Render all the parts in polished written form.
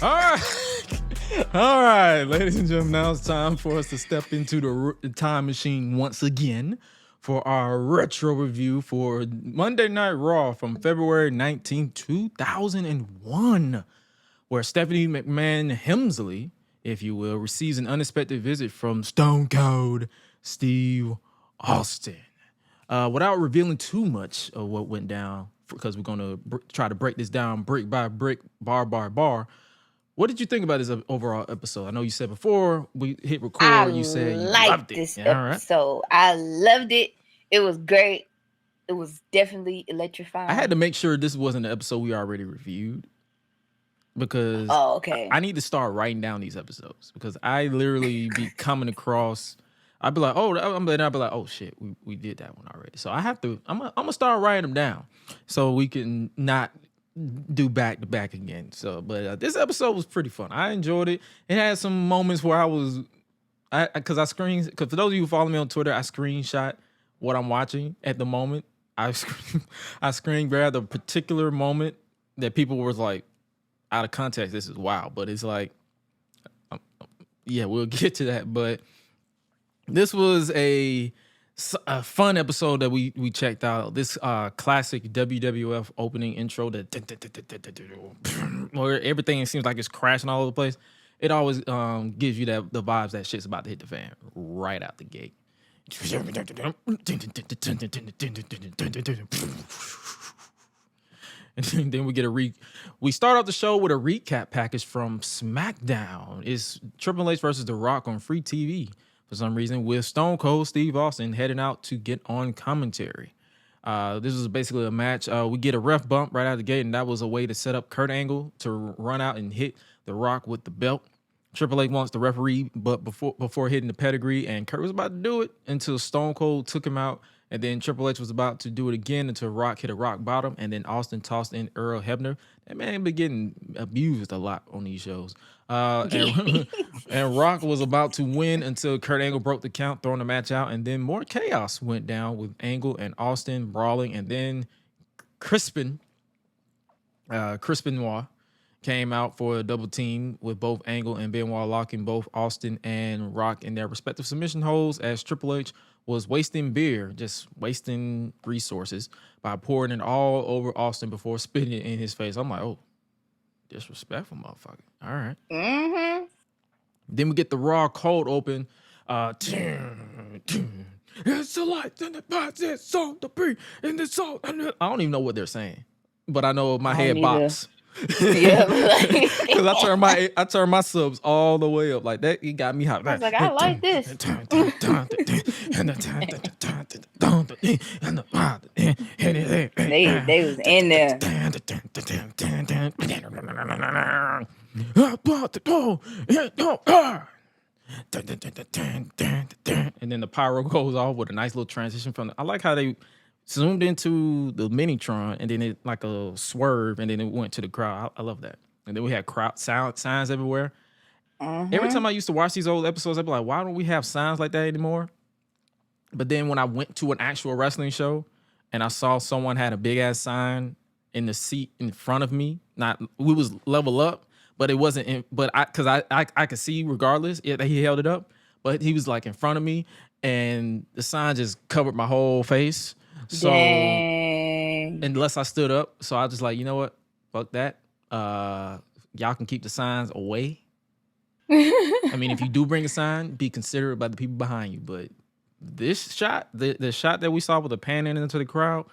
All right. All right, ladies and gentlemen, now it's time for us to step into the time machine once again for our retro review for Monday Night Raw from February 19th, 2001, where Stephanie McMahon-Hemsley, if you will, receives an unexpected visit from Stone Cold Steve Austin. Without revealing too much of what went down, because we're going to try to break this down brick by brick, bar by bar. What did you think about this overall episode? I know you said before we hit record, you said you loved it. This Yeah, episode. I loved it. It was great. It was definitely electrifying. I had to make sure this wasn't an episode we already reviewed because I need to start writing down these episodes because I literally be coming across. I'd be like, oh shit, we did that one already. So I have to. I'm gonna start writing them down so we can not do back to back again. So, but this episode was pretty fun. I enjoyed it. It had some moments where because for those of you who follow me on Twitter, I screenshot what I'm watching at the moment. I screen grabbed a particular moment that people was like, out of context, this is wild, but it's like, yeah, we'll get to that. But this was a fun episode that we checked out. This classic WWF opening intro that where everything seems like it's crashing all over the place. It always gives you the vibes that shit's about to hit the fan right out the gate. And then we start off the show with a recap package from SmackDown. It's Triple H versus The Rock on free TV for some reason, with Stone Cold Steve Austin heading out to get on commentary. This was basically a match. We get a ref bump right out of the gate, and that was a way to set up Kurt Angle to run out and hit The Rock with the belt. Triple H wants the referee, but before hitting the pedigree, and Kurt was about to do it until Stone Cold took him out, and then Triple H was about to do it again until Rock hit a rock bottom, and then Austin tossed in Earl Hebner. That man been getting abused a lot on these shows. And Rock was about to win until Kurt Angle broke the count, throwing the match out, and then more chaos went down with Angle and Austin brawling, and then Crispin Noir came out for a double team with both Angle and Benoit locking both Austin and Rock in their respective submission holds as Triple H was wasting beer, just wasting resources by pouring it all over Austin before spitting it in his face. I'm like, oh, disrespectful motherfucker. All right. Mm-hmm. Then we get the Raw cold open. It's the light and the process, so the beat and the salt. I don't even know what they're saying, but I know my head bops. Yeah, because I turn my subs all the way up like that. It got me hot. I was like, I like this. They was in there. And then the pyro goes off with a nice little transition from. I like how they zoomed into the Minitron and then it like a swerve and then it went to the crowd. I love that. And then we had crowd signs everywhere. Mm-hmm. Every time I used to watch these old episodes, I'd be like, why don't we have signs like that anymore? But then when I went to an actual wrestling show and I saw someone had a big ass sign in the seat in front of me, we was level up, but it wasn't. But I could see regardless that he held it up, but he was like in front of me and the sign just covered my whole face. So unless I stood up, so I was just like, you know what? Fuck that. Y'all can keep the signs away. I mean, if you do bring a sign, be considerate by the people behind you. But this shot, the shot that we saw with the panning into the crowd,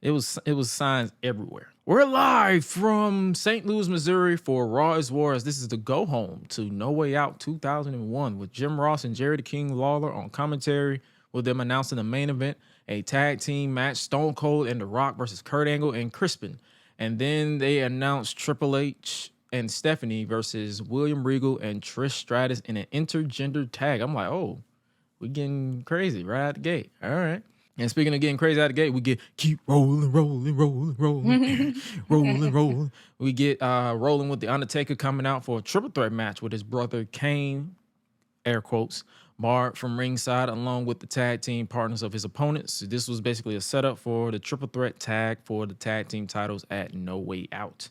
it was signs everywhere. We're live from St. Louis, Missouri for Raw is War. This is the go home to No Way Out 2001 with Jim Ross and Jerry the King Lawler on commentary, with them announcing the main event, a tag team match, Stone Cold and The Rock versus Kurt Angle and Crispin. And then they announced Triple H and Stephanie versus William Regal and Trish Stratus in an intergender tag. I'm like, oh, we getting crazy right out the gate. All right. And speaking of getting crazy out the gate, we get keep rolling. We get rolling with The Undertaker coming out for a triple threat match with his brother Kane, air quotes, barred from ringside, along with the tag team partners of his opponents. So this was basically a setup for the triple threat tag for the tag team titles at No Way Out.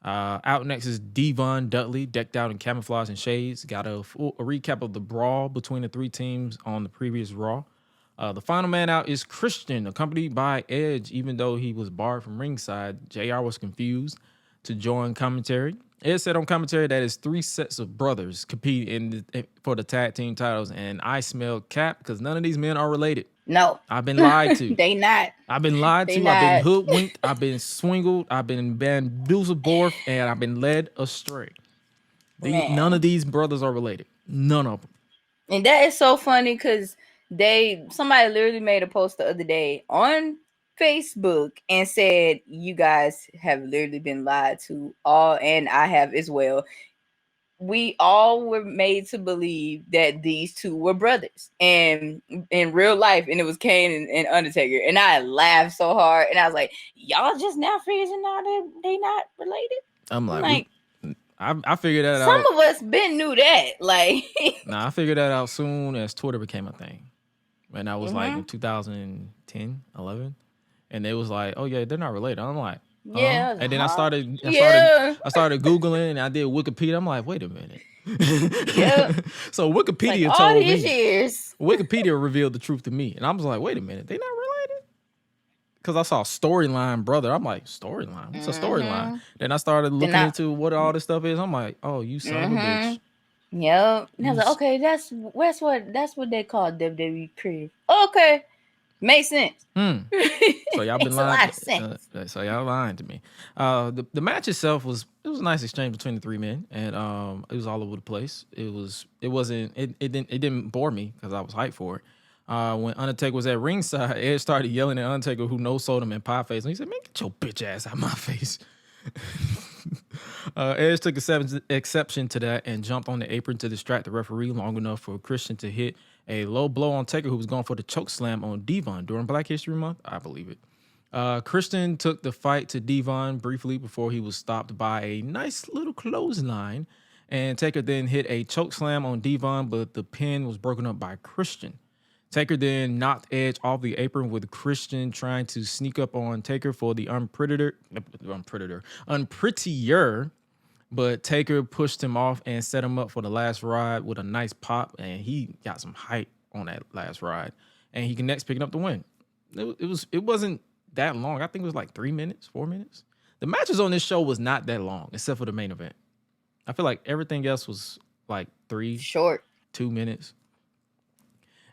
Out next is Devon Dudley, decked out in camouflage and shades. Got a recap of the brawl between the three teams on the previous Raw. The final man out is Christian, accompanied by Edge. Even though he was barred from ringside, JR was confused to join commentary. Edge said on commentary that it's three sets of brothers competing for the tag team titles, and I smell cap because none of these men are related. No. I've been lied to. They not. I've been lied They to. I've been not. hoodwinked. I've been swingled. I've been bamboozled, and I've been led astray. None of these brothers are related. None of them. And that is so funny because somebody literally made a post the other day on Facebook and said, you guys have literally been lied to all, and I have as well. We all were made to believe that these two were brothers and in real life, and it was Kane and Undertaker. And I laughed so hard, and I was like, y'all just now figuring out that they not related? I'm like I figured that out. Some of us been knew that. Like, I figured that out soon as Twitter became a thing. And that was like in 2010, 11. And they was like, oh yeah, they're not related. I'm like, yeah. And then I started Googling and I did Wikipedia. I'm like, wait a minute. Yeah. So Wikipedia like, told all these me. Years. Wikipedia revealed the truth to me. And I was like, wait a minute, they not related? Because I saw Storyline Brother. I'm like, Storyline? What's a storyline? Then I started looking into what all this stuff is. I'm like, oh, you son of a bitch. Yep. And I was like, okay, that's what they call WWE creative. Okay. Makes sense. So y'all been lying. So y'all lying to me. The match itself was a nice exchange between the three men, and it was all over the place. It didn't bore me because I was hyped for it. When Undertaker was at ringside, Edge started yelling at Undertaker, who no-sold him in pie face, and he said, "Man, get your bitch ass out of my face." Edge took exception to that and jumped on the apron to distract the referee long enough for Christian to hit a low blow on Taker, who was going for the choke slam on Devon during Black History Month. I believe it. Christian took the fight to Devon briefly before he was stopped by a nice little clothesline, and Taker then hit a choke slam on Devon, but the pin was broken up by Christian. Taker then knocked Edge off the apron with Christian trying to sneak up on Taker for the unprettier, but Taker pushed him off and set him up for the last ride with a nice pop, and he got some height on that last ride, and he connects picking up the win. It wasn't that long. I think it was like 3 minutes, 4 minutes. The matches on this show was not that long, except for the main event. I feel like everything else was like 2 minutes.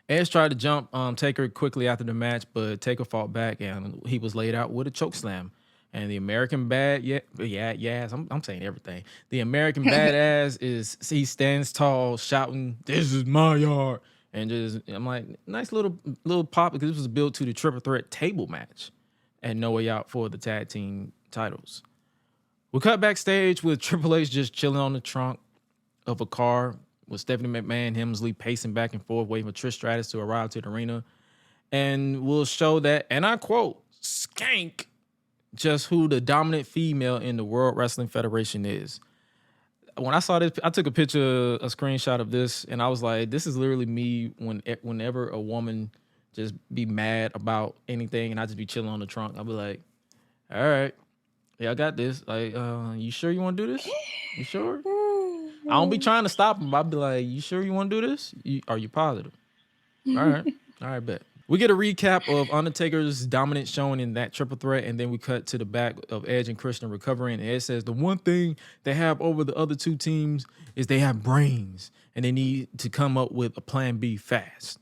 Edge tried to jump Taker quickly after the match, but Taker fought back and he was laid out with a choke slam. And the American I'm saying everything. The American badass he stands tall, shouting, "This is my yard!" And I'm like, nice little pop, because this was built to the triple threat table match and No Way Out for the tag team titles. We cut backstage with Triple H just chilling on the trunk of a car, with Stephanie McMahon-Hemsley pacing back and forth, waiting for Trish Stratus to arrive to the arena. And we'll show that, and I quote, "skank," just who the dominant female in the World Wrestling Federation is. When I saw this, I took a screenshot of this, and I was like, this is literally me whenever a woman just be mad about anything, and I just be chilling on the trunk. I'll be like, all right, yeah, I got this. Like, you sure you want to do this? You sure? I don't be trying to stop him. I'll be like, you sure you want to do this? Are you positive? All right, bet. We get a recap of Undertaker's dominant showing in that triple threat, and then we cut to the back of Edge and Christian recovering. And Edge says the one thing they have over the other two teams is they have brains, and they need to come up with a plan B fast.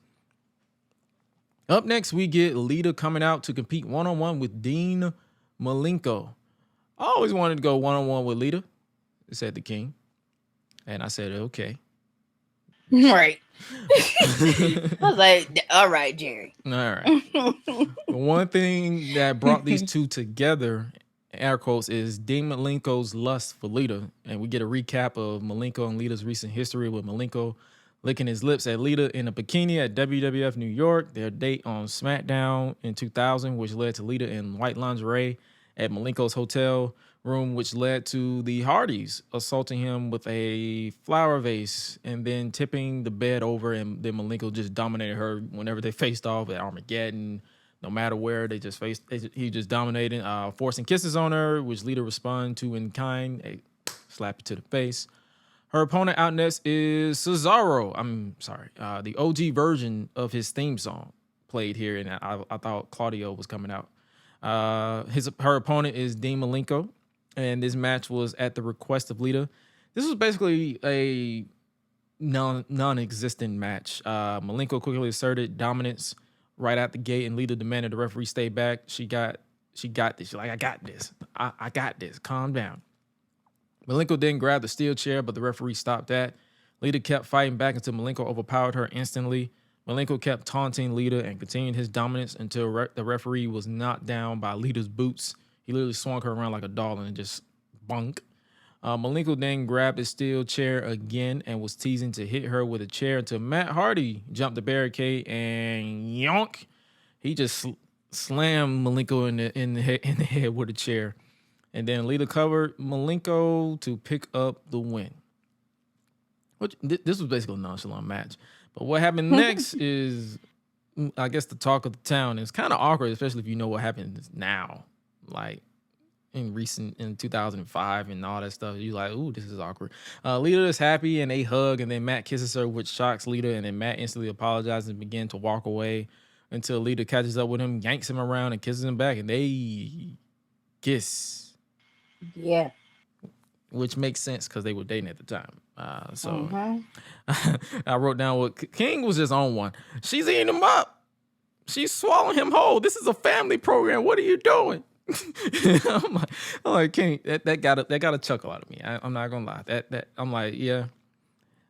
Up next, we get Lita coming out to compete one-on-one with Dean Malenko. I always wanted to go one-on-one with Lita, said the King. And I said, okay. Right. I was like, all right, Jerry. All right. The one thing that brought these two together, air quotes, is Dean Malenko's lust for Lita. And we get a recap of Malenko and Lita's recent history, with Malenko licking his lips at Lita in a bikini at WWF New York, their date on SmackDown in 2000, which led to Lita in white lingerie at Malenko's hotel room, which led to the Hardys assaulting him with a flower vase and then tipping the bed over, and then Malenko just dominated her whenever they faced off at Armageddon, No matter where they just faced, he just dominated, forcing kisses on her, which Lita responded to in kind, a slap to the face. Her opponent out next is Cesaro. I'm sorry, the OG version of his theme song played here, and I thought Claudio was coming out. Her opponent is Dean Malenko, and this match was at the request of Lita. This was basically a non-existent match. Malenko quickly asserted dominance right out the gate, and Lita demanded the referee stay back. She got this. She's like, I got this. I got this. Calm down. Malenko then grabbed the steel chair, but the referee stopped that. Lita kept fighting back until Malenko overpowered her instantly. Malenko kept taunting Lita and continued his dominance until the referee was knocked down by Lita's boots. He literally swung her around like a doll and just bunk. Malenko then grabbed the steel chair again and was teasing to hit her with a chair until Matt Hardy jumped the barricade and yonk. He just slammed Malenko in the head with a chair. And then Lita covered Malenko to pick up the win. This was basically a nonchalant match. But what happened next is, I guess, the talk of the town. It's kind of awkward, especially if you know what happens now. Like, in 2005 and all that stuff. You're like, ooh, this is awkward. Lita is happy and they hug, and then Matt kisses her, which shocks Lita, and then Matt instantly apologizes and begins to walk away until Lita catches up with him, yanks him around, and kisses him back, and they kiss. Yeah. Which makes sense because they were dating at the time. I wrote down what King was just on one. She's eating him up. She's swallowing him whole. This is a family program. What are you doing? I'm like, King, that got a chuckle out of me. I'm not gonna lie. That I'm like, yeah.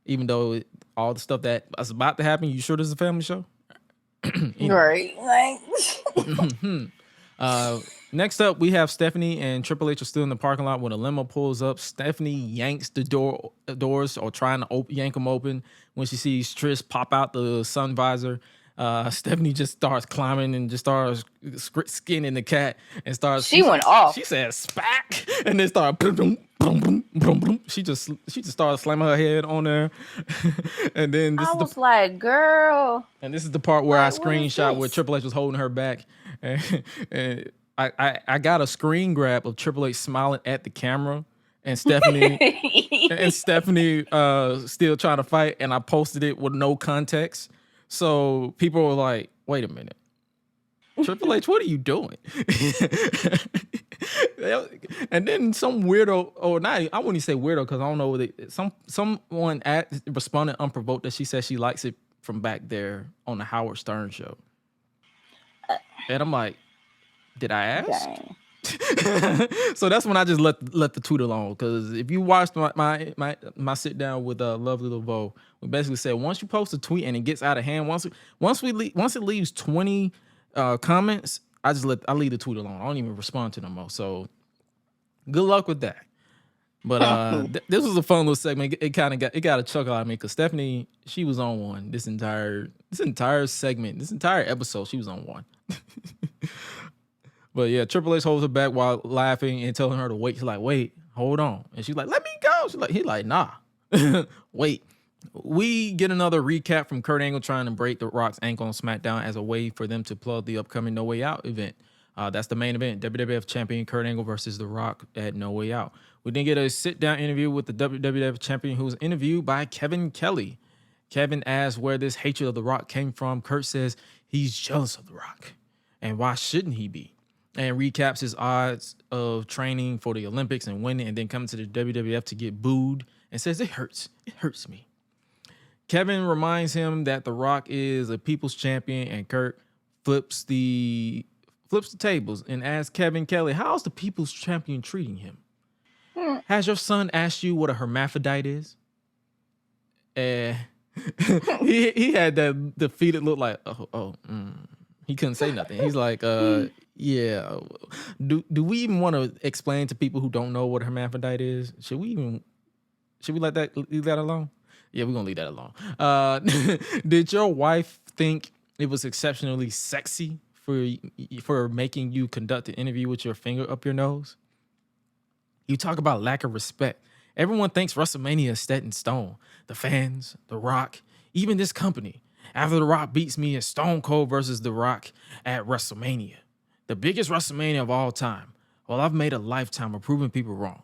Even though all the stuff that's about to happen, you sure this is a family show? Right. Like. Next up, we have Stephanie and Triple H are still in the parking lot when a limo pulls up. Stephanie yanks the doors or trying to yank them open. When she sees Trish pop out the sun visor, Stephanie just starts climbing and just starts skinning the cat and starts. She went off. She said "spack" and then started boom, boom, boom, boom, boom, boom. She just started slamming her head on there, and then I was like, "Girl." And this is the part where I screenshot where Triple H was holding her back, and I got a screen grab of Triple H smiling at the camera. And Stephanie still trying to fight, and I posted it with no context. So people were like, wait a minute. Triple H, what are you doing? And then some weirdo, or not, I wouldn't say weirdo because I don't know. Someone responded unprovoked that she said she likes it from back there on the Howard Stern show. And I'm like, did I ask? So that's when I just let the tweet alone, because if you watched my sit down with Lovely LeVeaux, we basically said once you post a tweet and it gets out of hand, once it leaves 20 comments, I leave the tweet alone. I don't even respond to them more. So good luck with that. But this was a fun little segment. It got a chuckle out of me because Stephanie, she was on one this entire segment, this entire episode. She was on one. But yeah, Triple H holds her back while laughing and telling her to wait. She's like, wait, hold on. And she's like, let me go. He's like, nah. Wait. We get another recap from Kurt Angle trying to break The Rock's ankle on SmackDown as a way for them to plug the upcoming No Way Out event. That's the main event, WWF champion Kurt Angle versus The Rock at No Way Out. We then get a sit-down interview with the WWF champion who was interviewed by Kevin Kelly. Kevin asks where this hatred of The Rock came from. Kurt says he's jealous of The Rock. And why shouldn't he be? And recaps his odds of training for the Olympics and winning, and then coming to the WWF to get booed, and says it hurts me. Kevin reminds him that The Rock is a people's champion, and Kurt flips the tables and asks Kevin Kelly, how's the people's champion treating him? Has your son asked you what a hermaphrodite is? He had that defeated look, like he couldn't say nothing. He's like, yeah. Do we even want to explain to people who don't know what a hermaphrodite is? Should we leave that alone? Yeah, we're gonna leave that alone. Did your wife think it was exceptionally sexy for making you conduct an interview with your finger up your nose? You talk about lack of respect. Everyone thinks WrestleMania is set in stone. The fans, The Rock, even this company. After The Rock beats me in Stone Cold versus The Rock at WrestleMania, the biggest WrestleMania of all time. Well, I've made a lifetime of proving people wrong.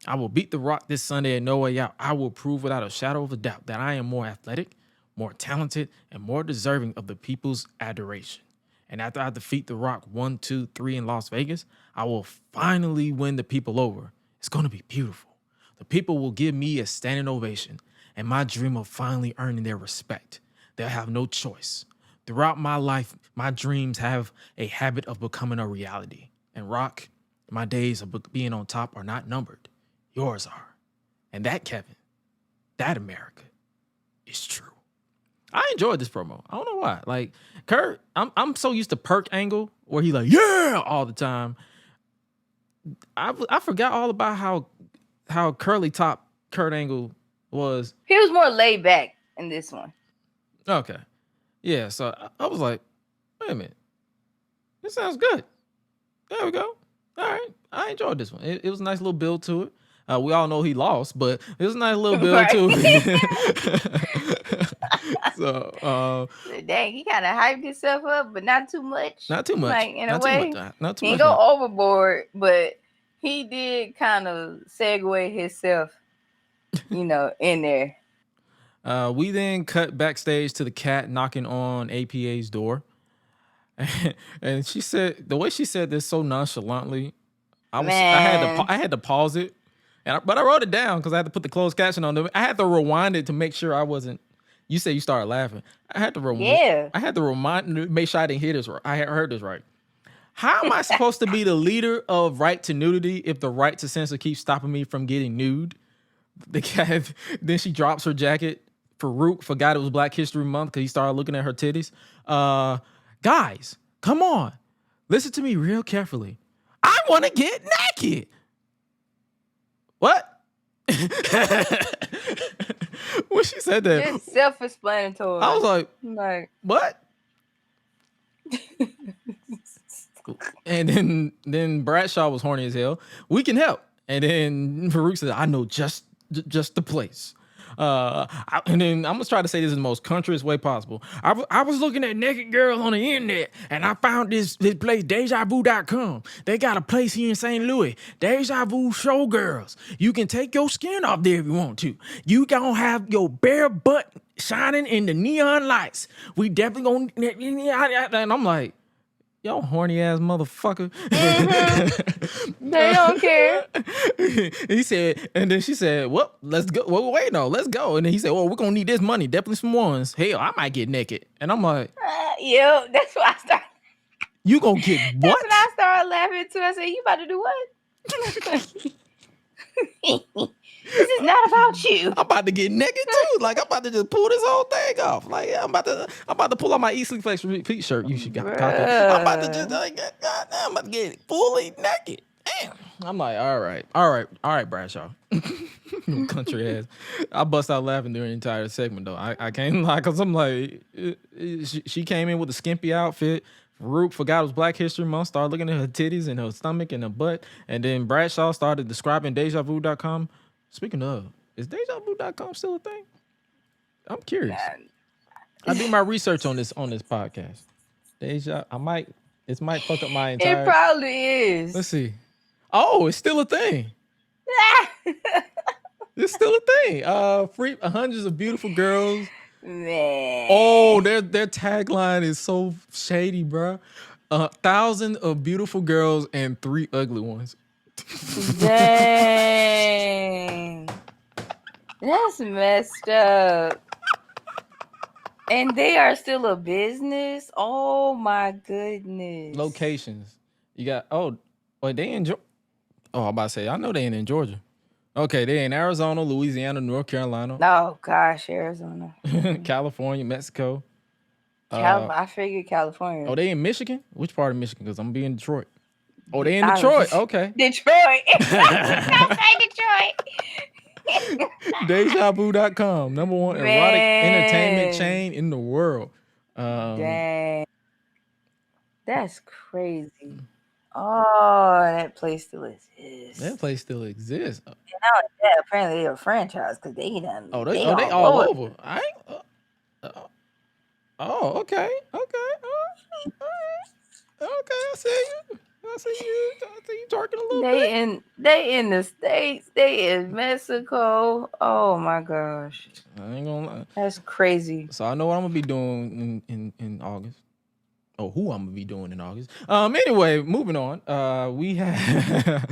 I will beat The Rock this Sunday at No Way Out. I will prove without a shadow of a doubt that I am more athletic, more talented, and more deserving of the people's adoration. And after I defeat The Rock 1, 2, 3 in Las Vegas, I will finally win the people over. It's going to be beautiful. The people will give me a standing ovation and my dream of finally earning their respect. They'll have no choice. Throughout my life, my dreams have a habit of becoming a reality. And Rock, my days of being on top are not numbered. Yours are. And that, Kevin, that America is true. I enjoyed this promo. I don't know why. Like Kurt, I'm so used to Perk Angle where he like, yeah, all the time. I forgot all about how curly top Kurt Angle was. He was more laid back in this one. Okay. Yeah, so I was like, wait a minute. This sounds good. There we go. All right. I enjoyed this one. It was a nice little build to it. We all know he lost, but it was a nice little build to it. So, dang, he kind of hyped himself up, but not too much. Not too much. Like, in not a way, not too he much. He go overboard, but he did kind of segue himself, in there. We then cut backstage to the cat knocking on APA's door. And she said, the way she said this so nonchalantly, I had to pause it. But I wrote it down because I had to put the closed caption on. I had to rewind it to make sure I wasn't. You said you started laughing. I had to rewind. Yeah. I had to make sure I didn't hear this right. I had heard this right. How am I supposed to be the leader of right to nudity if the right to censor keeps stopping me from getting nude? The cat. Then she drops her jacket. Farouk forgot it was Black History Month because he started looking at her titties. Guys, come on. Listen to me real carefully. I want to get naked. What? When she said that, it's self-explanatory. I was like, what? And then Bradshaw was horny as hell. We can help. And then Farouk said, I know just the place. And then I'm gonna try to say this in the most countryest way possible. I was looking at naked girls on the internet and I found this place, DejaVu.com. They got a place here in St. Louis, Deja Vu Showgirls. You can take your skin off there if you want to. You gonna have your bare butt shining in the neon lights. We definitely gonna, and I'm like, yo, horny ass motherfucker. Mm-hmm. They don't care. He said, and then she said, well, let's go. Well, wait, no, let's go. And then he said, well, we're going to need this money. Definitely some ones. Hell, I might get naked. And I'm like, yo, that's why I started. You going to get what? That's when I started laughing too. I said, you about to do what? This is not about you. I'm about to get naked too. Like I'm about to just pull this whole thing off. Like I'm about to pull out my Easily Flex repeat shirt. You should got the copy. I'm about to just goddamn, I'm about to get fully naked. Damn. I'm like, all right, Bradshaw. Country ass. I bust out laughing during the entire segment though. I can't lie because I'm like, she came in with a skimpy outfit. Farouk forgot it was Black History Month, started looking at her titties and her stomach and her butt, and then Bradshaw started describing DejaVu.com. Speaking of, is DejaVu.com still a thing? I'm curious. I do my research on this podcast. This might fuck up my entire. It probably is. Let's see. Oh, it's still a thing. It's still a thing. Free hundreds of beautiful girls. Man. Oh, their tagline is so shady, bro. 1,000 of beautiful girls and 3 ugly ones. Dang. That's messed up. And they are still a business? Oh my goodness. Locations. You got they in Georgia. Oh, I'm about to say, I know they ain't in Georgia. Okay, they in Arizona, Louisiana, North Carolina. Oh gosh, Arizona. California, Mexico. I figured California. Oh, they in Michigan? Which part of Michigan? Because I'm gonna be in Detroit. Oh, they in Detroit. Okay. Detroit. Don't say Detroit. DejaVu.com, number one erotic entertainment chain in the world. Dang. That's crazy. Oh, that place still exists. That place still exists. And now that apparently they're a franchise because they done. They all over. Oh, okay, okay, all right, okay. I see you. I see you. I see you talking a little bit. They in the States. They in Mexico. Oh my gosh. I ain't gonna lie. That's crazy. So I know what I'm gonna be doing in August. Oh, who I'm gonna be doing in August. Anyway, moving on. We have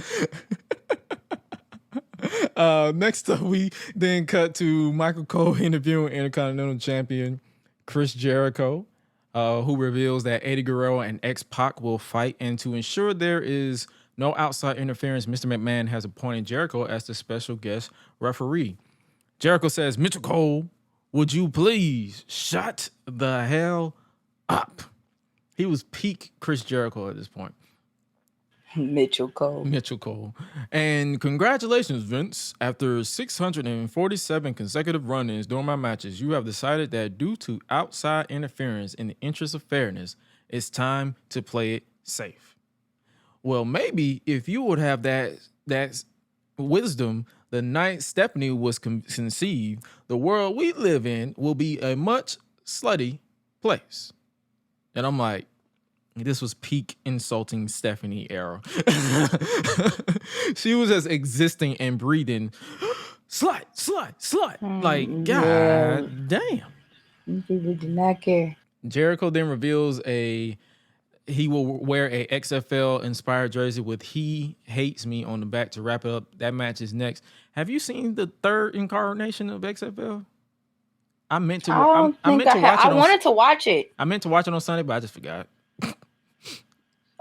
next up we then cut to Michael Cole interviewing Intercontinental Champion Chris Jericho, who reveals that Eddie Guerrero and X-Pac will fight, and to ensure there is no outside interference, Mr. McMahon has appointed Jericho as the special guest referee. Jericho says, Mitchell Cole, would you please shut the hell up? He was peak Chris Jericho at this point. Mitchell Cole. Mitchell Cole. And congratulations, Vince. After 647 consecutive run-ins during my matches, you have decided that due to outside interference in the interest of fairness, it's time to play it safe. Well, maybe if you would have that wisdom the night Stephanie was conceived, the world we live in will be a much slutty place. And I'm like, this was peak insulting Stephanie era. She was just existing and breathing, slut, slut, slut. Like, God damn. People do not care. Jericho then reveals he will wear a XFL inspired jersey with "He Hates Me" on the back to wrap it up. That match is next. Have you seen the third incarnation of XFL? I meant to. I wanted to watch it. I meant to watch it on Sunday, but I just forgot.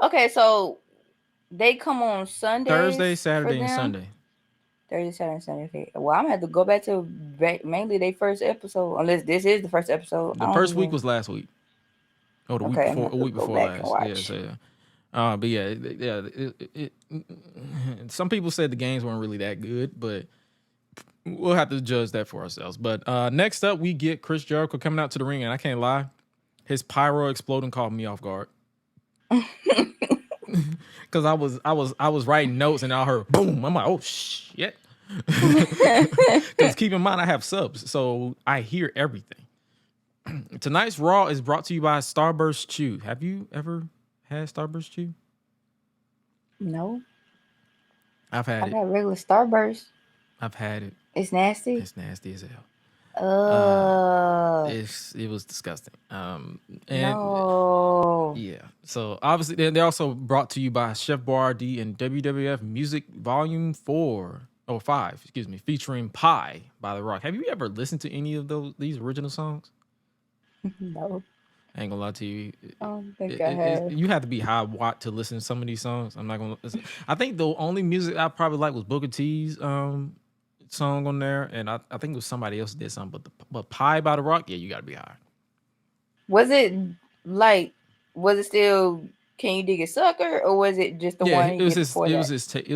Okay, so they come on Sunday, Thursday, Saturday, and Sunday. Thursday, Saturday, and Sunday. Okay. Well, I'm gonna have to go back to mainly their first episode, unless this is the first episode. The first week was last week. Oh, the week before last. Yeah. But yeah. Some people said the games weren't really that good, but we'll have to judge that for ourselves. But next up, we get Chris Jericho coming out to the ring, and I can't lie, his pyro exploding caught me off guard. Because I was writing notes and I heard boom. I'm like, oh shit. Because keep in mind I have subs, so I hear everything. Tonight's Raw is brought to you by Starburst Chew. Have you ever had Starburst Chew? No. I've had it. I got regular Starburst. I've had it. It's nasty. It's nasty as hell. It was disgusting. No. Yeah. So obviously they're also brought to you by Chef Boyardee and WWF Music Volume 5, featuring Pie by The Rock. Have you ever listened to any of these original songs? No. I ain't gonna lie to you. I don't think I have. You have to be high watt to listen to some of these songs. I'm not gonna listen. I think the only music I probably like was Booker T's song on there, and I think it was somebody else did something, but Pie by The Rock, yeah, you gotta be high. Was it still Can You Dig It Sucker, or was it just the one it was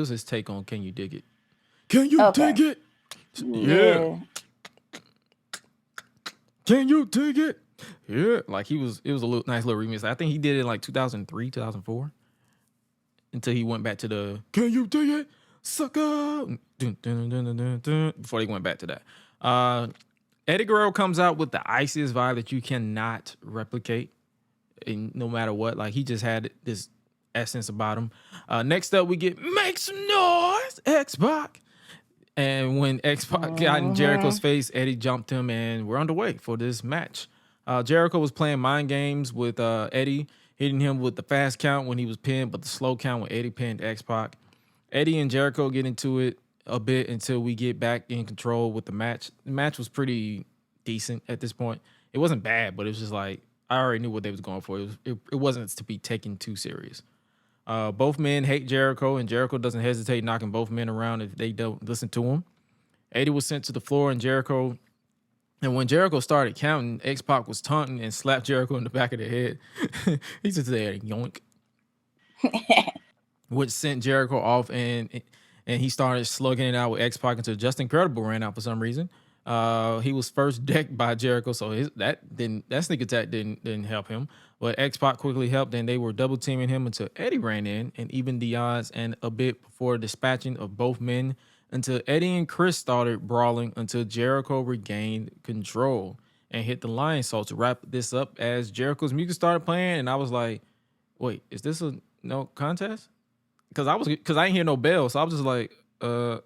his take on Can You Dig It? Can you dig it? Yeah. Can you dig it? Yeah. Like it was a nice little remix. I think he did it in like 2003, 2004. Until he went back to the Can You Dig It? Sucker. Before he went back to that. Eddie Guerrero comes out with the iciest vibe that you cannot replicate, and no matter what. Like he just had this essence about him. Next up, we get Make Some Noise, X-Pac. And when X-Pac got in Jericho's face, Eddie jumped him, and we're underway for this match. Jericho was playing mind games with Eddie, hitting him with the fast count when he was pinned, but the slow count when Eddie pinned X-Pac. Eddie and Jericho get into it a bit until we get back in control with the match. The match was pretty decent at this point. It wasn't bad, but it was just like I already knew what they was going for. It wasn't to be taken too serious. Both men hate Jericho, and Jericho doesn't hesitate knocking both men around if they don't listen to him. Eddie was sent to the floor, and when Jericho started counting, X-Pac was taunting and slapped Jericho in the back of the head. He just there, yoink. Which sent Jericho off, and he started slugging it out with X-Pac until Justin Credible ran out for some reason. He was first decked by Jericho, so that sneak attack didn't help him. But X-Pac quickly helped, and they were double teaming him until Eddie ran in and evened the odds, and a bit before dispatching of both men until Eddie and Chris started brawling until Jericho regained control. and hit the line. So to wrap this up, as Jericho's music started playing, and I was like, "Wait, is this a no contest?" Because I ain't hear no bell, so I was just like, all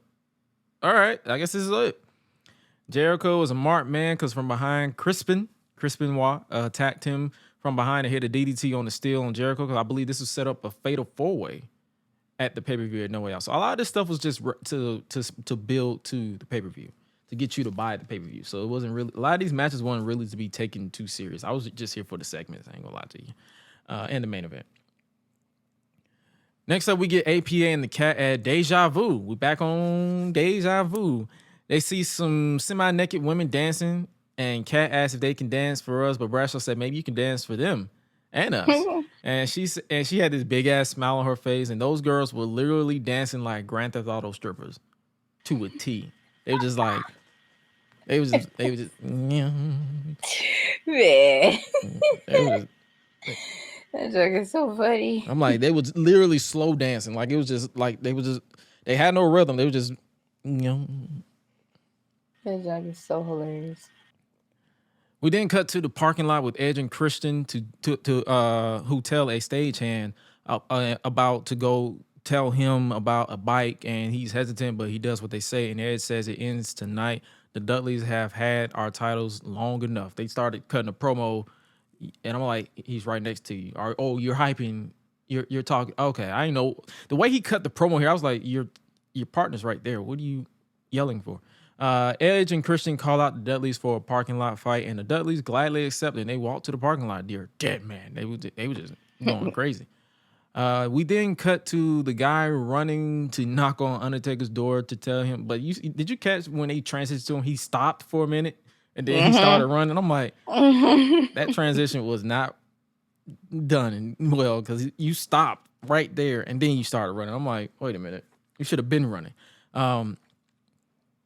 right, I guess this is it." Jericho was a marked man because from behind, Crispin Waugh attacked him from behind and hit a DDT on the steel on Jericho, because I believe this was set up a fatal 4-way at the pay-per-view at No Way Out. So a lot of this stuff was just to build to the pay-per-view, to get you to buy the pay-per-view. So it wasn't really, a lot of these matches weren't really to be taken too serious. I was just here for the segments, I ain't gonna lie to you, and the main event. Next up, we get APA and the Cat at Deja Vu. We back on Deja Vu. They see some semi-naked women dancing, and Cat asks if they can dance for us, but Bradshaw said maybe you can dance for them and us. And she had this big ass smile on her face, and those girls were literally dancing like Grand Theft Auto strippers to a T. They were just like, they was just yeah. Man. They was just, that joke is so funny. I'm like, they was literally slow dancing. Like it was just like they had no rhythm. They were just, That joke is so hilarious. We then cut to the parking lot with Edge and Christian to who tell a stagehand about to go tell him about a bike, and he's hesitant, but he does what they say. And Edge says it ends tonight. The Dudleys have had our titles long enough. They started cutting a promo, and I'm like, he's right next to you. Oh, you're hyping. You're talking. Okay, I know the way he cut the promo here. I was like, your partner's right there. What are you yelling for? Edge and Christian call out the Dudleys for a parking lot fight, and the Dudleys gladly accept it. And they walk to the parking lot. They're dead, man. They were just going crazy. We then cut to the guy running to knock on Undertaker's door to tell him. But did you catch when they transitioned to him? He stopped for a minute and then he started running. I'm like, that transition was not done well, because you stopped right there and then you started running. I'm like, wait a minute, you should have been running.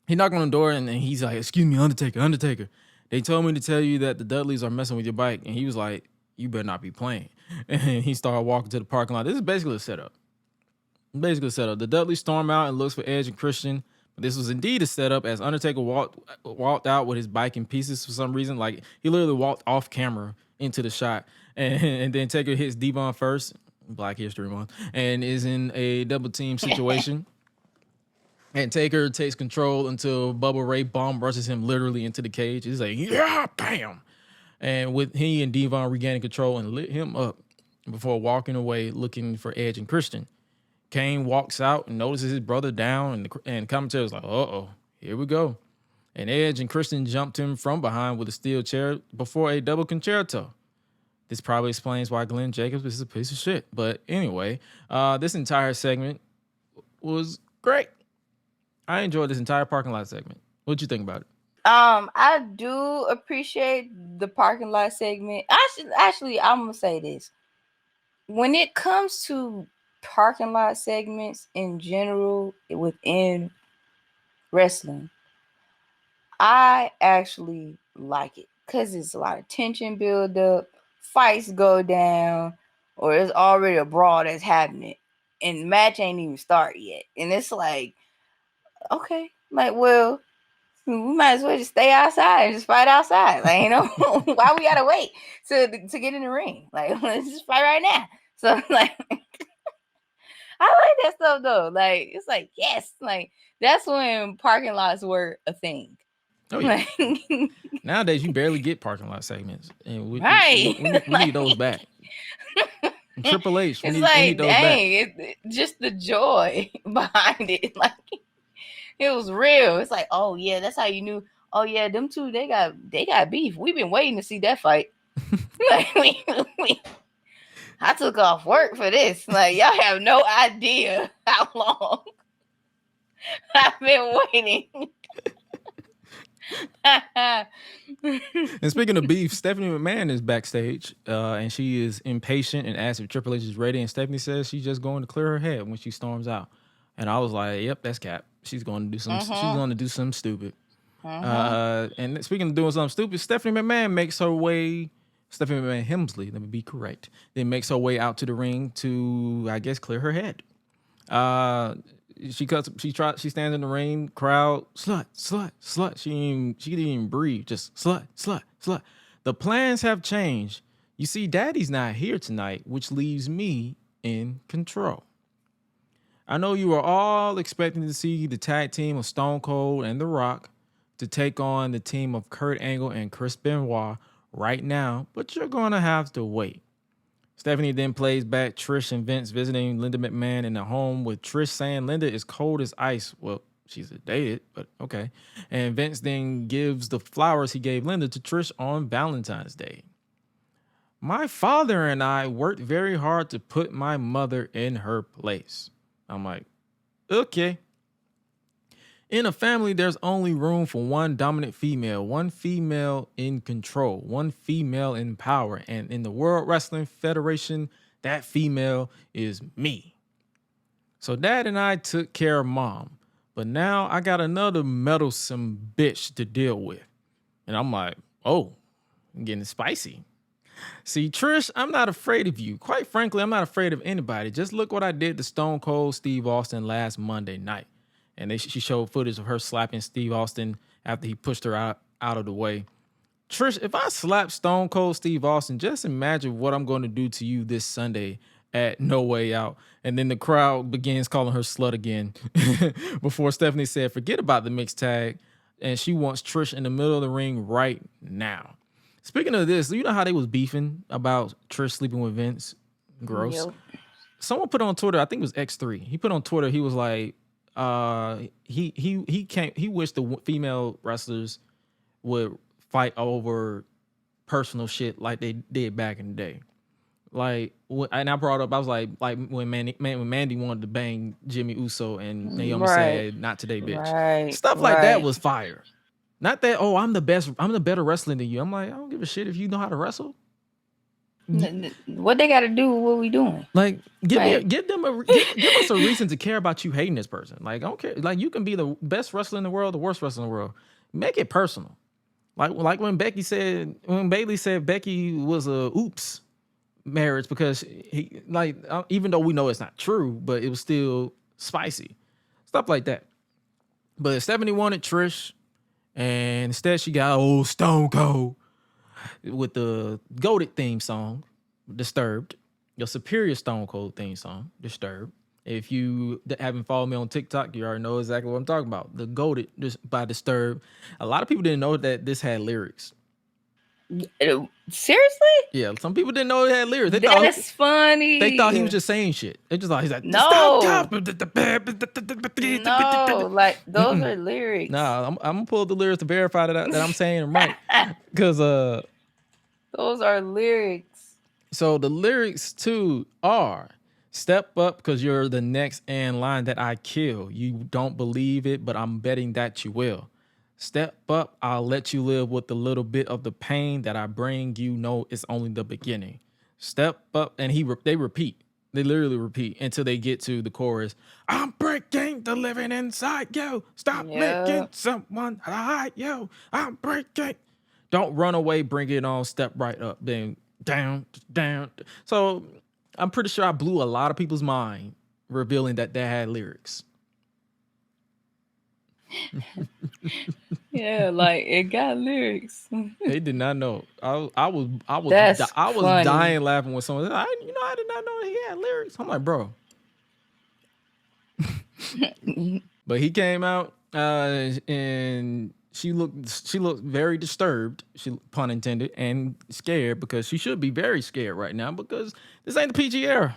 He knocked on the door and he's like, "Excuse me, Undertaker. They told me to tell you that the Dudleys are messing with your bike." And he was like, "You better not be playing." And he started walking to the parking lot. This is basically a setup. The Dudleys storm out and looks for Edge and Christian. But this was indeed a setup, as Undertaker walked out with his bike in pieces for some reason. Like, he literally walked off camera into the shot. And then Taker hits Devon first, Black History Month, and is in a double team situation. And Taker takes control until Bubba Ray bomb rushes him literally into the cage. He's like, yeah, bam. And with he and Devon regaining control and lit him up before walking away looking for Edge and Christian. Kane walks out and notices his brother down, and commentary is like, uh-oh, here we go. And Edge and Christian jumped him from behind with a steel chair before a double concerto. This probably explains why Glenn Jacobs is a piece of shit. But anyway, this entire segment was great. I enjoyed this entire parking lot segment. What'd you think about it? I do appreciate the parking lot segment. Actually, I'm gonna say this. When it comes to parking lot segments in general within wrestling, I actually like it because it's a lot of tension build up, fights go down, or it's already a brawl that's happening, and the match ain't even started yet, and it's like, okay, like, well, we might as well just stay outside and just fight outside. Like, why we gotta wait to get in the ring? Like, let's just fight right now. So, like, I like that stuff though. Like, it's like, yes, like, that's when parking lots were a thing. Oh yeah. Like, nowadays you barely get parking lot segments, and we need those back. Triple H, we need those back. Just the joy behind it, like, it was real. It's like, oh yeah, that's how you knew. Oh yeah, them two, they got beef. We've been waiting to see that fight. Like, I took off work for this. Like, y'all have no idea how long I've been waiting. And speaking of beef, Stephanie McMahon is backstage, and she is impatient and asks if Triple H is ready. And Stephanie says she's just going to clear her head when she storms out. And I was like, "Yep, that's Cap. She's going to do some. She's going to do something stupid." And speaking of doing something stupid, Stephanie mcmahon-hemsley, let me be correct, then makes her way out to the ring to, I guess, clear her head. She stands in the ring, crowd, slut, slut, slut. She didn't even breathe, just slut, slut, slut. The plans have changed. You see, Daddy's not here tonight, which leaves me in control. I know you are all expecting to see the tag team of Stone Cold and The Rock to take on the team of Kurt Angle and Chris Benoit right now, but you're gonna have to wait. Stephanie then plays back Trish and Vince visiting Linda McMahon in the home, with Trish saying Linda is cold as ice. Well, she's dated, but okay. And Vince then gives the flowers he gave Linda to Trish on Valentine's Day. My father and I worked very hard to put my mother in her place. I'm like, okay. In a family, there's only room for one dominant female, one female in control, one female in power. And in the World Wrestling Federation, that female is me. So Dad and I took care of Mom, but now I got another meddlesome bitch to deal with. And I'm like, oh, I'm getting spicy. See, Trish, I'm not afraid of you. Quite frankly, I'm not afraid of anybody. Just look what I did to Stone Cold Steve Austin last Monday night. And she showed footage of her slapping Steve Austin after he pushed her out of the way. Trish, if I slap Stone Cold Steve Austin, just imagine what I'm going to do to you this Sunday at No Way Out. And then the crowd begins calling her slut again before Stephanie said, forget about the mixed tag. And she wants Trish in the middle of the ring right now. Speaking of this, you know how they was beefing about Trish sleeping with Vince? Gross. Yep. Someone put on Twitter, I think it was X3. He put on Twitter, he was like, he wished the female wrestlers would fight over personal shit like they did back in the day. Like, and I brought up, I was like when Mandy wanted to bang Jimmy Uso and Naomi said, "Not today, bitch." Right, stuff like that was fire. Not that, oh, I'm the better wrestler than you. I'm like, I don't give a shit if you know how to wrestle. What they got to do with what we doing? Like, give us a reason to care about you hating this person. Like, I don't care. Like, you can be the best wrestler in the world, the worst wrestler in the world. Make it personal. Like when Bailey said Becky was a oops marriage because he, like, even though we know it's not true, but it was still spicy. Stuff like that. But Stephanie wanted Trish, and instead she got old Stone Cold with the goated theme song, Disturbed, your superior Stone Cold theme song, Disturbed. If you haven't followed me on TikTok, you already know exactly what I'm talking about. The goated by Disturbed. A lot of people didn't know that this had lyrics. Seriously? Yeah, some people didn't know it had lyrics. That's funny. They thought he was just saying shit. They just thought he's like, no, like those are lyrics. Nah, I'm gonna pull up the lyrics to verify that I'm saying them right, because those are lyrics. So the lyrics too are: step up because you're the next in line that I kill. You don't believe it, but I'm betting that you will. Step up, I'll let you live with a little bit of the pain that I bring. You know it's only the beginning. Step up, and they repeat. They literally repeat until they get to the chorus. I'm breaking the living inside you. Stop making someone hide you. I'm breaking. Don't run away, bring it on, step right up. Then down, down. So I'm pretty sure I blew a lot of people's mind revealing that they had lyrics. Yeah, like it got lyrics. They did not know. I was dying laughing when someone said, I did not know he had lyrics. I'm like, bro. But he came out and she looked very disturbed, pun intended, and scared, because she should be very scared right now because this ain't the PG era.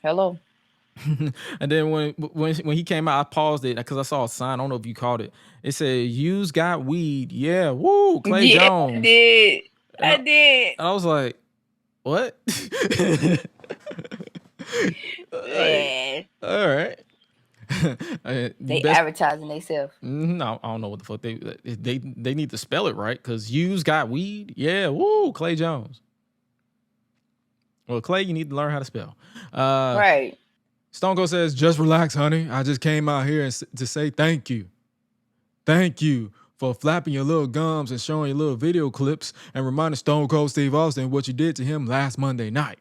Hello. And then when he came out, I paused it because I saw a sign. I don't know if you caught it. It said, "You's got weed." Yeah, woo, Clay Jones. I did. I was like, what? Like, all right. They advertising themselves. No, I don't know what the fuck they need to spell it right, because you's got weed. Yeah, woo, Clay Jones. Well, Clay, you need to learn how to spell. Right. Stone Cold says, just relax, honey. I just came out here to say thank you. Thank you for flapping your little gums and showing your little video clips and reminding Stone Cold Steve Austin what you did to him last Monday night.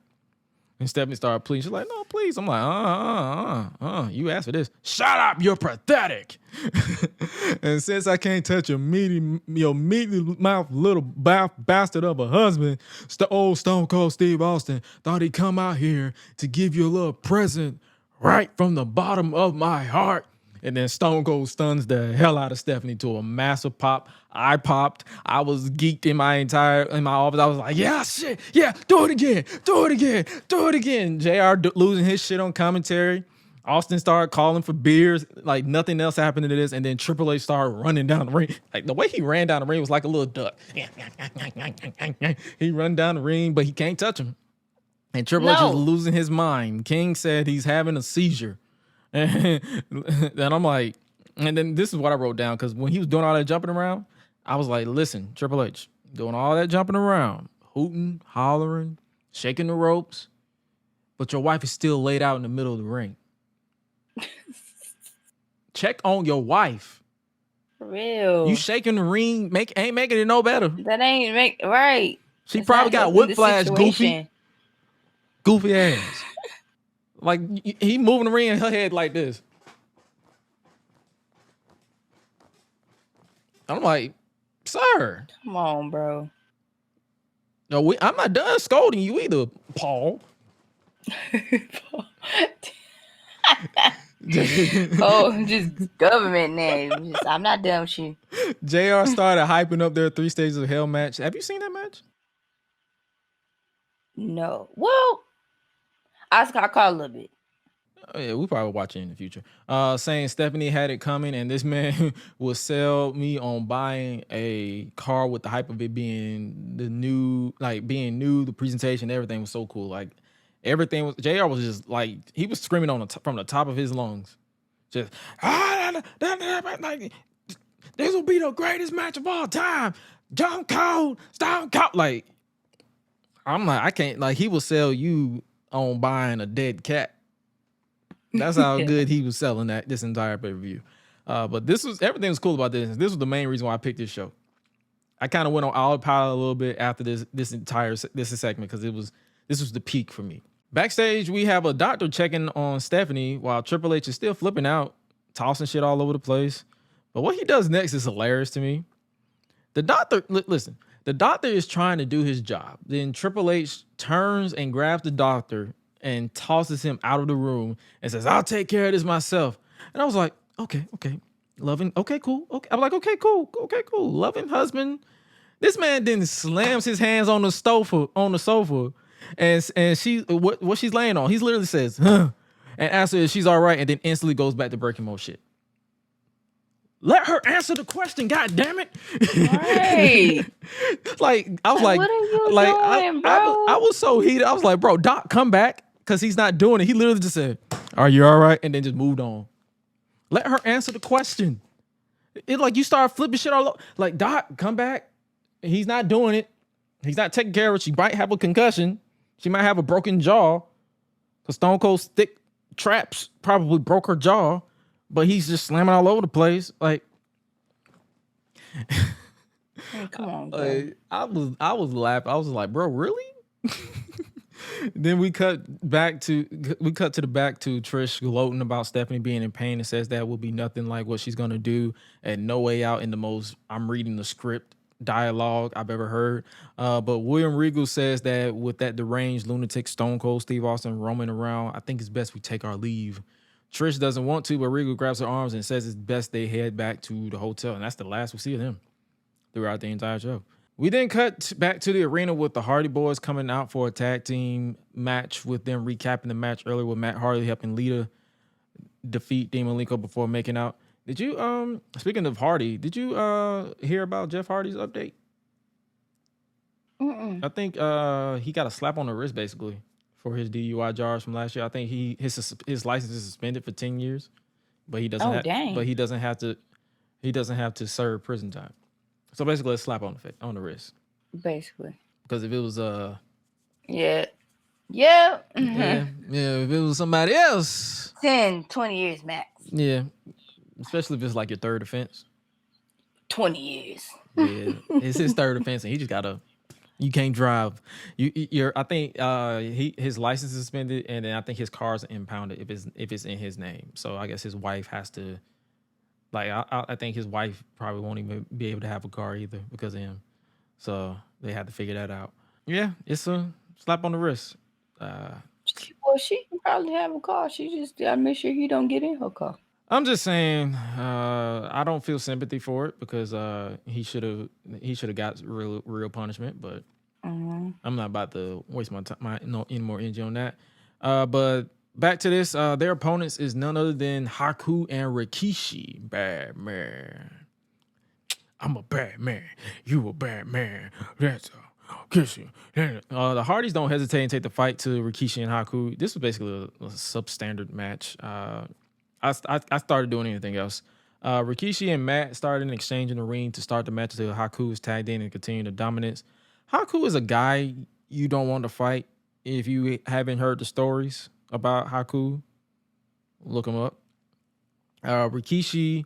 And Stephanie started pleading. She's like, no, please. I'm like, you asked for this. Shut up, you're pathetic. And since I can't touch your meaty mouth little bastard of a husband, old Stone Cold Steve Austin thought he'd come out here to give you a little present right from the bottom of my heart. And then Stone Cold stuns the hell out of Stephanie to a massive pop. I popped. I was geeked in my office. I was like, yeah, shit. Yeah, do it again. Do it again. Do it again. JR losing his shit on commentary. Austin started calling for beers. Like nothing else happened to this. And then Triple H started running down the ring. Like the way he ran down the ring was like a little duck. He run down the ring, but he can't touch him. And Triple H is losing his mind. King said he's having a seizure. And I'm like, and then this is what I wrote down, because when he was doing all that jumping around, I was like, listen, Triple H, doing all that jumping around, hooting, hollering, shaking the ropes, but your wife is still laid out in the middle of the ring. Check on your wife. For real. You shaking the ring ain't making it no better. That ain't right. She it's probably got whiplash, goofy ass. Like, he moving the ring in her head like this. I'm like, sir. Come on, bro. No, I'm not done scolding you either, Paul. Just government name. I'm not done with you. JR started hyping up their 3 Stages of Hell match. Have you seen that match? No. Well, I caught a little bit. Oh, yeah, we'll probably watch it in the future. Saying Stephanie had it coming, and this man will sell me on buying a car with the hype of it being being new, the presentation, everything was so cool. Like everything was. JR was just like he was screaming from the top of his lungs, just like this will be the greatest match of all time. Stone Cold. Like I'm like I can't like he will sell you on buying a dead cat. That's how good he was selling this entire pay-per-view. But everything was cool about this. This was the main reason why I picked this show. I kind of went on autopilot a little bit after this segment because this was the peak for me. Backstage, we have a doctor checking on Stephanie while Triple H is still flipping out, tossing shit all over the place. But what he does next is hilarious to me. The doctor, listen, the doctor is trying to do his job. Then Triple H turns and grabs the doctor and tosses him out of the room and says, I'll take care of this myself. And I was like, okay. Loving, okay, cool. Okay. I'm like, okay, cool. Loving husband. This man then slams his hands on the sofa, and she what she's laying on. He literally says, huh, and asks her if she's all right, and then instantly goes back to breaking more shit. Let her answer the question, god damn it. Right. Like, I was like, what are you doing, bro? I was so heated. I was like, bro, Doc, come back. Because he's not doing it. He literally just said, are you all right? And then just moved on. Let her answer the question. It like you start flipping shit all over. Like, Doc, come back. He's not doing it. He's not taking care of it. She might have a concussion. She might have a broken jaw. Because Stone Cold's thick traps probably broke her jaw. But he's just slamming all over the place. Like, hey, come on, bro. I was laughing. I was like, bro, really? Then we cut to the back to Trish gloating about Stephanie being in pain and says that will be nothing like what she's gonna do and No Way Out in the most I'm reading the script dialogue I've ever heard. But William Regal says that with that deranged lunatic Stone Cold Steve Austin roaming around, I think it's best we take our leave. Trish doesn't want to, but Regal grabs her arms and says it's best they head back to the hotel. And that's the last we see of them throughout the entire show. We then cut back to the arena with the Hardy Boys coming out for a tag team match, with them recapping the match earlier with Matt Hardy helping Lita defeat Dean Malenko before making out. Did you, speaking of Hardy, did you hear about Jeff Hardy's update? Mm-mm. I think he got a slap on the wrist basically for his DUI charge from last year. I think his license is suspended for 10 years, but he doesn't he doesn't have to serve prison time. So basically, a slap on the wrist. Basically. Because if it was yeah. If it was somebody else, 10, 20 years max. Yeah, especially if it's like your third offense. 20 years. Yeah, it's his third offense, and he just got You can't drive. You're. I think his license is suspended, and then I think his car's impounded if it's in his name. So I guess his wife has to. Like I think his wife probably won't even be able to have a car either because of him. So they had to figure that out. Yeah, it's a slap on the wrist. Uh, Well, she can probably have a car. She just gotta make sure he don't get in her car. I'm just saying, I don't feel sympathy for it because he should have got real punishment, but I'm not about to waste my time any more energy on that. But back to this, their opponents is none other than Haku and Rikishi. Bad man. I'm a bad man. You a bad man. That's a kissing. The Hardys don't hesitate and take the fight to Rikishi and Haku. This was basically a substandard match. I started doing anything else. Rikishi and Matt started an exchange in the ring to start the match until Haku was tagged in and continued the dominance. Haku is a guy you don't want to fight if you haven't heard the stories about Haku. Look him up. Rikishi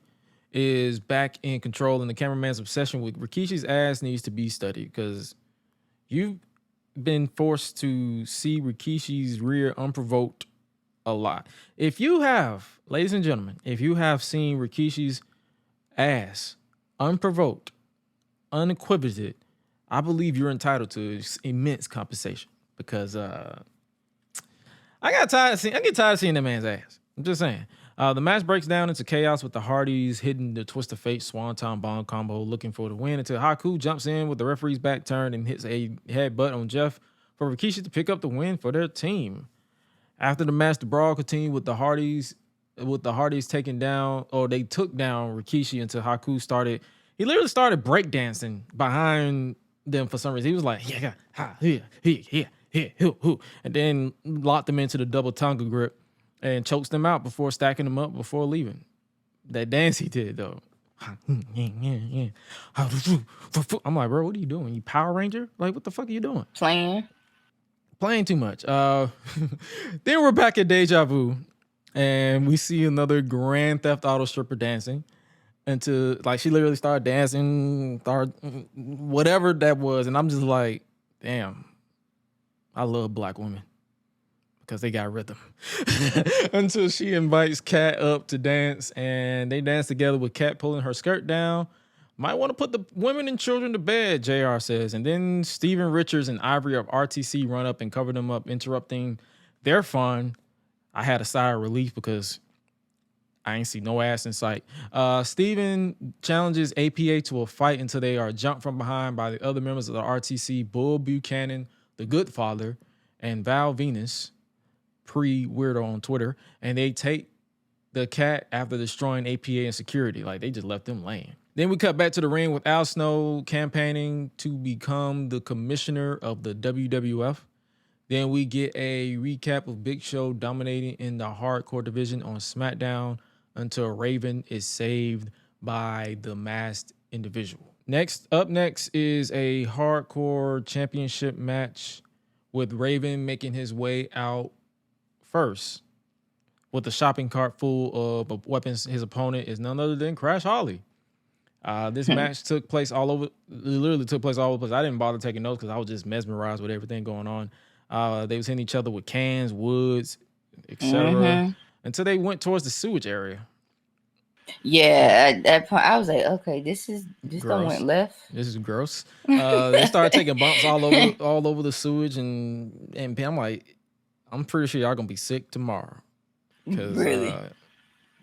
is back in control, and the cameraman's obsession with Rikishi's ass needs to be studied because you've been forced to see Rikishi's rear unprovoked a lot. If you have, ladies and gentlemen, if you have seen Rikishi's ass unprovoked, unequivocated, I believe you're entitled to immense compensation because I get tired of seeing that man's ass. I'm just saying. The match breaks down into chaos with the Hardys hitting the Twist of Fate Swanton Bomb combo, looking for the win until Haku jumps in with the referee's back turned and hits a headbutt on Jeff for Rikishi to pick up the win for their team. After the match, the brawl continued with the Hardys taking down, or they took down Rikishi until Haku started. He literally started breakdancing behind them for some reason. He was like, yeah, and then locked them into the double tongue grip and chokes them out before stacking them up before leaving. That dance he did though. I'm like, bro, what are you doing? You Power Ranger? Like, what the fuck are you doing? Playing too much. Then we're back at Deja Vu, and we see another Grand Theft Auto stripper dancing until like she literally started dancing, whatever that was, and I'm just like, damn, I love black women because they got rhythm. Until she invites Kat up to dance, and they dance together with Kat pulling her skirt down. Might want to put the women and children to bed, JR says. And then Steven Richards and Ivory of RTC run up and cover them up, interrupting their fun. I had a sigh of relief because I ain't see no ass in sight. Steven challenges APA to a fight until they are jumped from behind by the other members of the RTC, Bull Buchanan, the Good Father, and Val Venus, pre-weirdo on Twitter. And they take the Cat after destroying APA and security. Like, they just left them laying. Then we cut back to the ring with Al Snow campaigning to become the commissioner of the WWF. Then we get a recap of Big Show dominating in the hardcore division on SmackDown until Raven is saved by the masked individual. Up next is a hardcore championship match with Raven making his way out first with a shopping cart full of weapons. His opponent is none other than Crash Holly. This match took place all over. It literally took place all over the place. I didn't bother taking notes because I was just mesmerized with everything going on. They was hitting each other with cans, woods, etc. Until they went towards the sewage area. Yeah, at that point I was like, okay, this don't went left. This is gross. They started taking bumps all over the sewage, and I'm like, I'm pretty sure y'all gonna be sick tomorrow. Really?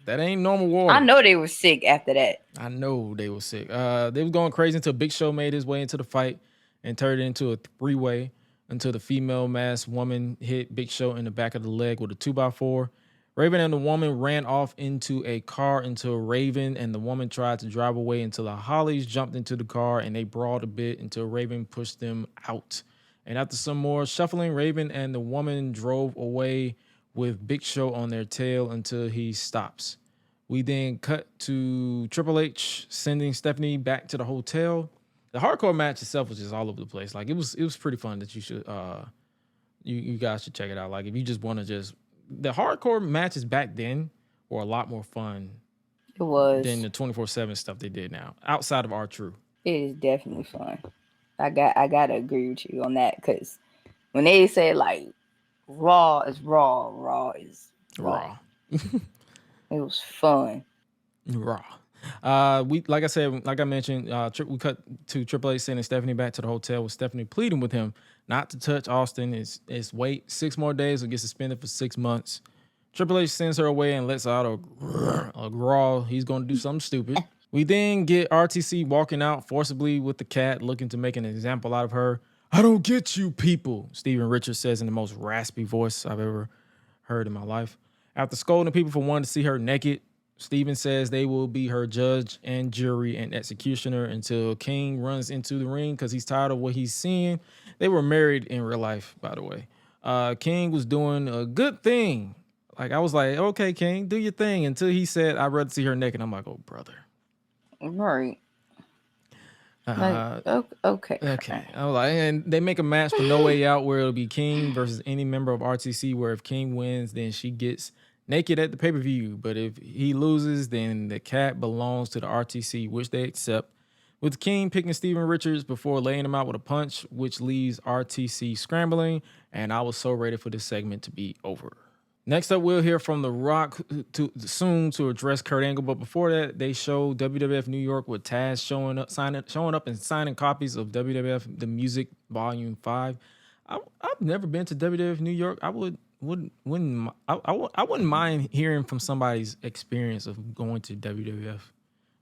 That ain't normal water. I know they were sick after that. I know they were sick. They was going crazy until Big Show made his way into the fight and turned it into a three-way until the female masked woman hit Big Show in the back of the leg with a 2x4. Raven and the woman ran off into a car until Raven and the woman tried to drive away until the Hollies jumped into the car and they brawled a bit until Raven pushed them out. And after some more shuffling, Raven and the woman drove away with Big Show on their tail until he stops. We then cut to Triple H sending Stephanie back to the hotel. The hardcore match itself was just all over the place. Like, it was pretty fun that you should you guys should check it out. Like, if you just want to the hardcore matches back then were a lot more fun. It was than the 24/7 stuff they did now outside of R-Truth. It is definitely fun. I gotta agree with you on that because when they say like Raw is Raw, Raw is like Raw. it was fun. Raw. We like I said, like I mentioned, we cut to Triple H sending Stephanie back to the hotel with Stephanie pleading with him not to touch Austin. Is wait 6 more days or get suspended for 6 months. Triple H sends her away and lets out a growl. He's going to do something stupid. We then get RTC walking out forcibly with the cat, looking to make an example out of her. I don't get you people, Steven Richards says in the most raspy voice I've ever heard in my life. After scolding people for wanting to see her naked, Steven says they will be her judge and jury and executioner until King runs into the ring because he's tired of what he's seeing. They were married in real life, by the way. King was doing a good thing. Like, I was like, okay, King, do your thing. Until he said, I'd rather see her naked. I'm like, oh, brother. Right. Okay. Okay. I was like, and they make a match for No Way Out where it'll be King versus any member of RTC, where if King wins, then she gets naked at the pay-per-view. But if he loses, then the cat belongs to the RTC, which they accept. With King picking Steven Richards before laying him out with a punch, which leaves RTC scrambling. And I was so ready for this segment to be over. Next up, we'll hear from The Rock soon to address Kurt Angle. But before that, they show WWF New York with Taz showing up and signing copies of WWF The Music Volume 5. I've never been to WWF New York. I wouldn't mind hearing from somebody's experience of going to WWF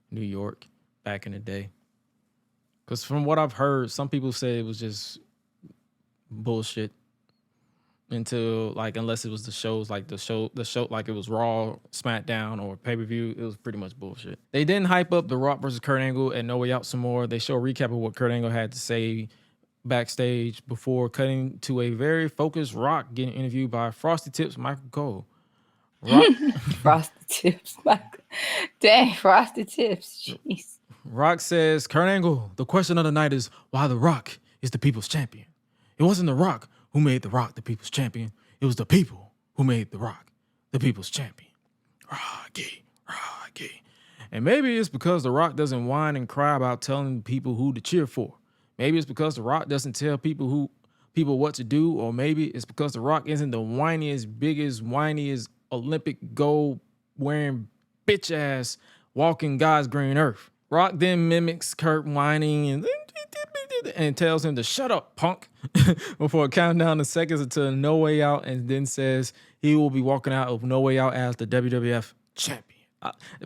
New York back in the day. Because from what I've heard, some people say it was just bullshit. Until like, unless it was the shows like the show like it was Raw, SmackDown, or pay-per-view, it was pretty much bullshit. They didn't hype up The Rock versus Kurt Angle and No Way Out some more. They show a recap of what Kurt Angle had to say backstage before cutting to a very focused Rock getting interviewed by Frosty Tips Michael Cole. Frosty Tips, Michael. Dang, Frosty Tips. Jeez. Rock says, Kurt Angle, the question of the night is why The Rock is the people's champion. It wasn't The Rock who made The Rock the people's champion. It was the people who made The Rock the people's champion. Rocky. And maybe it's because The Rock doesn't whine and cry about telling people who to cheer for. Maybe it's because The Rock doesn't tell people what to do, or maybe it's because The Rock isn't the whiniest Olympic gold wearing bitch ass walking God's green earth. Rock then mimics Kurt whining and tells him to shut up, punk, before counting down the seconds until No Way Out, and then says he will be walking out of No Way Out as the WWF champion.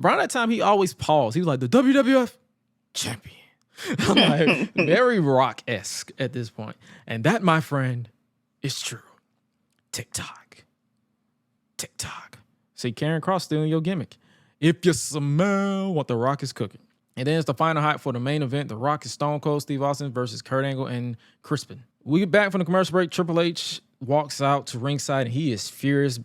Around that time, he always paused. He was like, the WWF champion. I'm like, very Rock-esque at this point. And that, my friend, is true. TikTok. See, Karen Cross stealing your gimmick. If you smell what The Rock is cooking. And then it's the final hype for the main event. The Rock is Stone Cold Steve Austin versus Kurt Angle and Crispin. We get back from the commercial break. Triple H walks out to ringside and he is furious,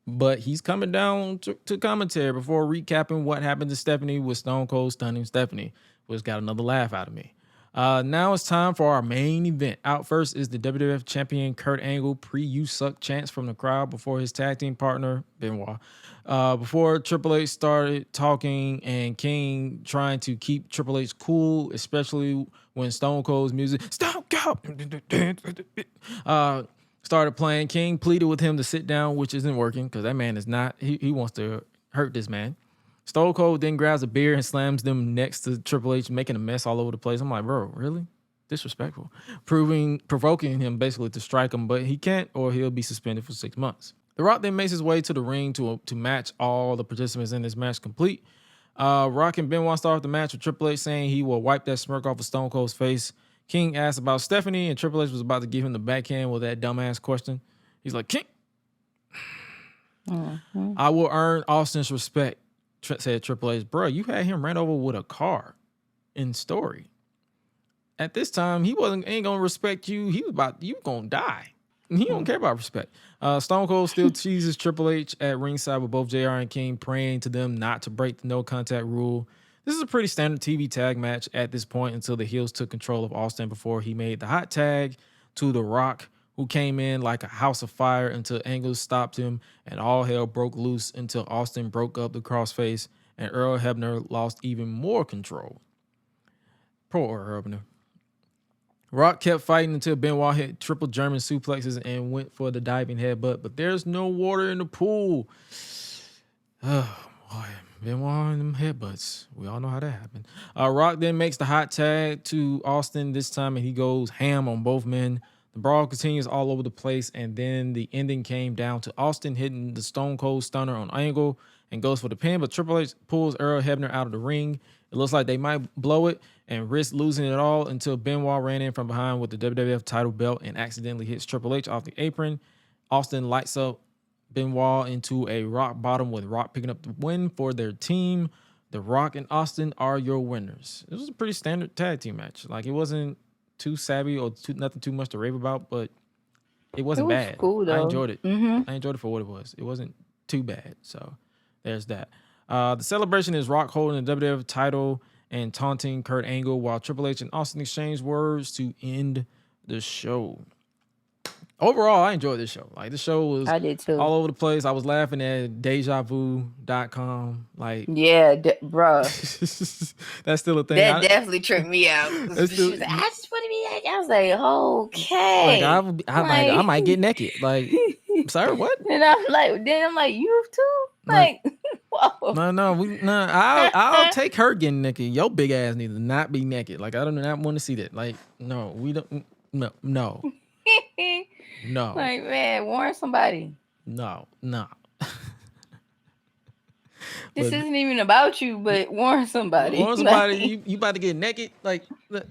but he's coming down to commentary before recapping what happened to Stephanie with Stone Cold stunning Stephanie, which got another laugh out of me. Now it's time for our main event. Out first is the WWF champion Kurt Angle pre-You Suck chants from the crowd before his tag team partner Benoit. Before Triple H started talking and King trying to keep Triple H cool, especially when Stone Cold's music Stone Cold started playing. King pleaded with him to sit down, which isn't working because that man is not. He wants to hurt this man. Stone Cold then grabs a beer and slams them next to Triple H, making a mess all over the place. I'm like, bro, really? Disrespectful. Provoking him basically to strike him, but he can't or he'll be suspended for 6 months. The Rock then makes his way to the ring to match all the participants in this match complete. Rock and Benoit start off the match with Triple H saying he will wipe that smirk off of Stone Cold's face. King asked about Stephanie, and Triple H was about to give him the backhand with that dumbass question. He's like, King, I will earn Austin's respect, said Triple H. Bro, you had him ran over with a car in story. At this time, he ain't gonna respect you. You gonna die. He don't care about respect. Stone Cold still teases Triple H at ringside with both JR and King, praying to them not to break the no contact rule. This is a pretty standard TV tag match at this point until the heels took control of Austin before he made the hot tag to The Rock, who came in like a house of fire until Angle stopped him and all hell broke loose until Austin broke up the crossface and Earl Hebner lost even more control. Poor Earl Hebner. Rock kept fighting until Benoit hit triple German suplexes and went for the diving headbutt, but there's no water in the pool. Oh, boy. Benoit and them headbutts. We all know how that happened. Rock then makes the hot tag to Austin this time, and he goes ham on both men. The brawl continues all over the place, and then the ending came down to Austin hitting the Stone Cold Stunner on Angle and goes for the pin, but Triple H pulls Earl Hebner out of the ring. It looks like they might blow it and risk losing it all until Benoit ran in from behind with the WWF title belt and accidentally hits Triple H off the apron. Austin lights up Benoit into a rock bottom with Rock picking up the win for their team. The Rock and Austin are your winners. It was a pretty standard tag team match. Like, it wasn't too savvy or nothing too much to rave about, but it wasn't bad. Cool, though. I enjoyed it. Mm-hmm. I enjoyed it for what it was. It wasn't too bad. So there's that. The celebration is Rock holding the WWF title and taunting Kurt Angle while Triple H and Austin exchange words to end the show. Overall, I enjoyed this show. Like, this show was I did too. all over the place. I was laughing at dejavu.com. Like, yeah, bruh. That's still a thing. That definitely tripped me out. She was like, I just want to be like, I was like, okay. Like, I might get naked. Like, sorry, what? And I'm like, you too? Like, whoa. I'll take her getting naked. Your big ass needs to not be naked. Like, I do not want to see that. Like, no, we don't. No. No. Like, man, warn somebody. No. This isn't even about you, but warn somebody. Warn somebody. You about to get naked? Like this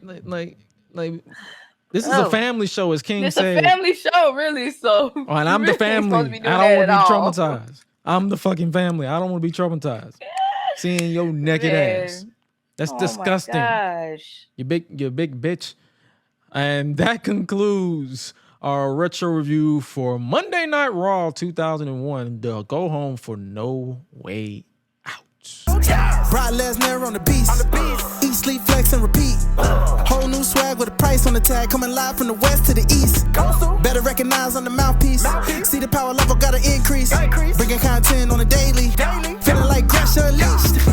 is a family show, as King said. It's a family show, really. So, and I'm the family. I don't want to be traumatized. I'm the fucking family. I don't want to be traumatized. Seeing your naked ass. That's disgusting. My gosh. You big bitch. And that concludes our retro review for Monday Night Raw 2001. The go home for No Way Out. Brock Lesnar on the beast. Eat, sleep, flex, and repeat. Whole new swag with a price on the tag. Coming live from the west to the east. Better recognize on the mouthpiece. See the power level gotta increase. Bringing content on a daily. Feeling like Gresh unleashed.